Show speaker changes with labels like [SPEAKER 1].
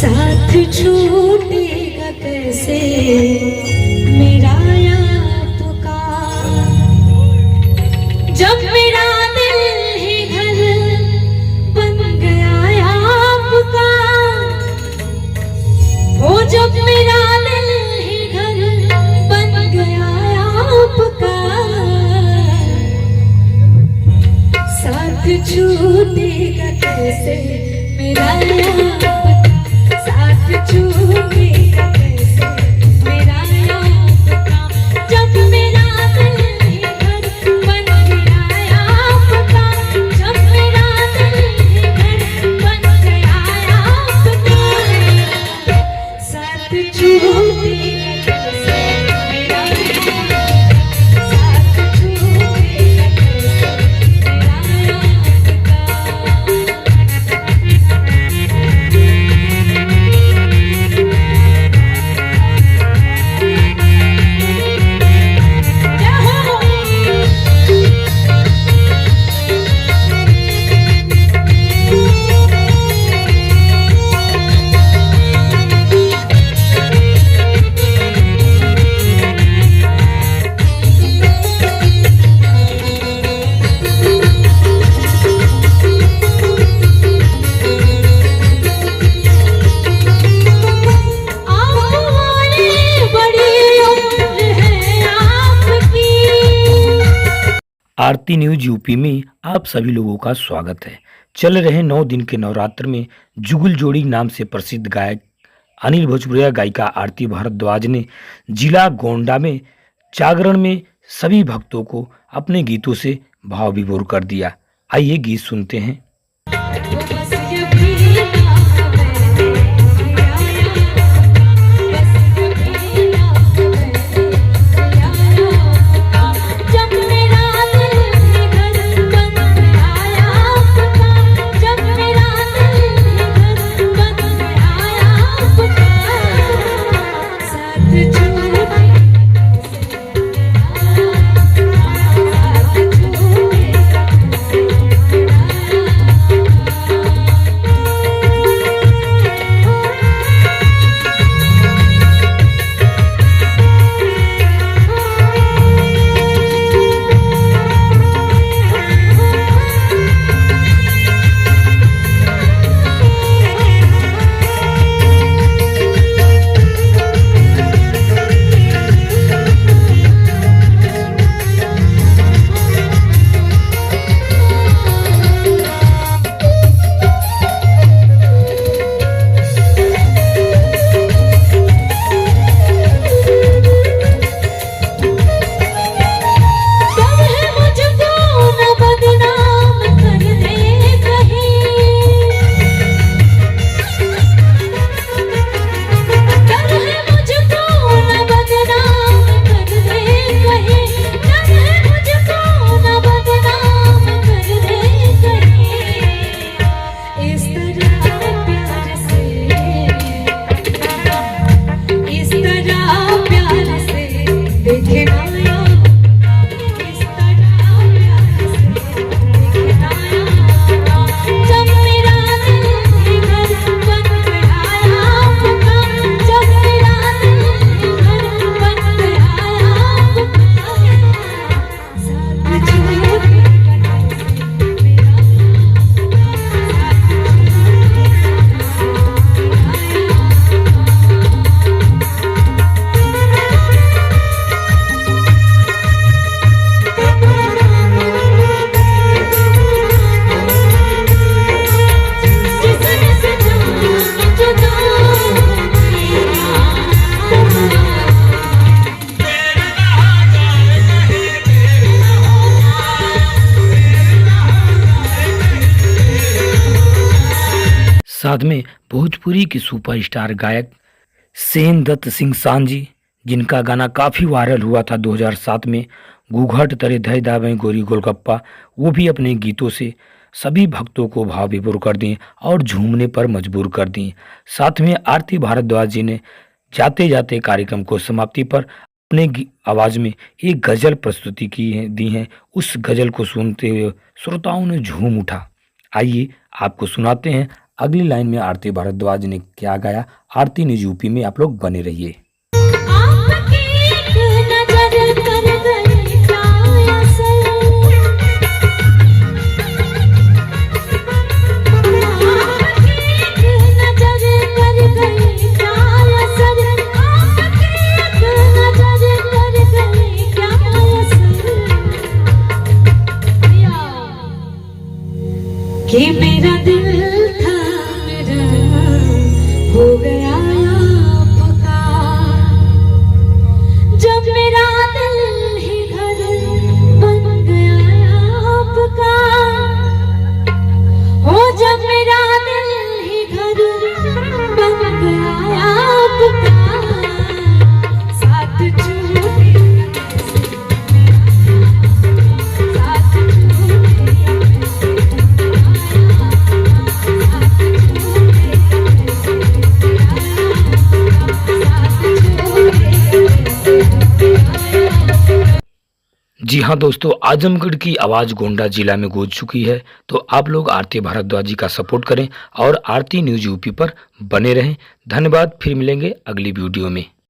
[SPEAKER 1] साथ छूटेगा कैसे मेरा आपका, जब मेरा दिल ही घर बन गया आपका, वो जब मेरा दिल ही घर बन गया आपका, साथ छूटेगा कैसे मेरा आपका, साथ छूटेगा कैसे मेरा आपका, जब मेरा दिल ही घर बन गया आपका, जब मेरा दिल ही घर बन गया आपका, साथ छूटेगा कैसे मेरा आपका, साथ छूटेगा कैसे मेरा
[SPEAKER 2] आरती न्यूज यूपी में आप सभी लोगों का स्वागत है। चल रहे 9 दिन के नवरात्र में जुगल जोड़ी नाम से प्रसिद्ध गायक अनिल भोजपुरिया गायिका आरती भारद्वाज ने जिला गोंडा में जागरण में सभी भक्तों को अपने गीतों से भाव विभोर कर दिया। आइए गीत सुनते हैं। साथ में भोजपुरी के सुपरस्टार गायक सेन दत्त सिंह सांझी, जिनका गाना काफ़ी वायरल हुआ था 2007 में, घूंघट तरे धय दावे गोरी गोलगप्पा, वो भी अपने गीतों से सभी भक्तों को भाव विभोर कर दिए और झूमने पर मजबूर कर दिए। साथ में आरती भारद्वाज जी ने जाते जाते कार्यक्रम को समाप्ति पर अपने आवाज़ में एक गज़ल प्रस्तुति दी है। उस गज़ल को सुनते हुए श्रोताओं ने झूम उठा। आइए आपको सुनाते हैं अगली लाइन में आरती भारद्वाज ने क्या गाया, आरती न्यूज यूपी में आप लोग बने रहिए।
[SPEAKER 1] आपकी एक नजर कर गई क्या असर, आपकी एक नजर कर गई क्या असर, आपकी एक नजर कर गई क्या असर, कि मेरा दिल था मेरा हो गया आपका, जब मेरा दिल ही घर बन गया आपका, हो जब मेरा दिल ही घर बन गया आपका, साथ छूटे साथ
[SPEAKER 2] जी हाँ दोस्तों, आजमगढ़ की आवाज़ गोंडा जिला में गूंज चुकी है। तो आप लोग आरती भारद्वाज जी का सपोर्ट करें और आरती न्यूज यूपी पर बने रहें। धन्यवाद, फिर मिलेंगे अगली वीडियो में।